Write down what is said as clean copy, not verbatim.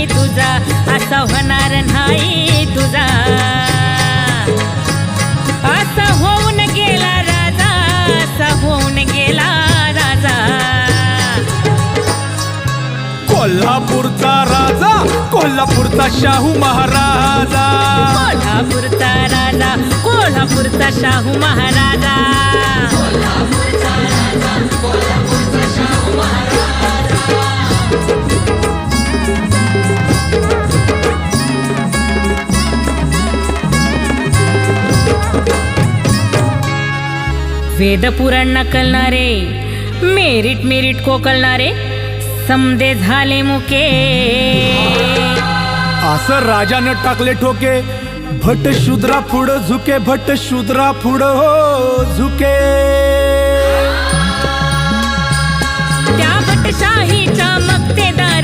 नाही तुझा, असा होणार नाही तुझा. असा होऊन गेला राजा, असा होऊन गेला राजा. कोल्हापूरचा राजा, कोल्हापूरचा शाहू महाराजा. कोल्हापूरचा राजा, कोल्हापूरचा शाहू महाराजा. वेद पुराण नकलणारे, मेरिट मेरिट कोकलणारे, समदे झाले मुके. असं राजानं टाकले ठोके, भट शूद्रा पुढं झुके, भट शूद्रा पुढं हो झुके. त्या भटशाहीच्या मग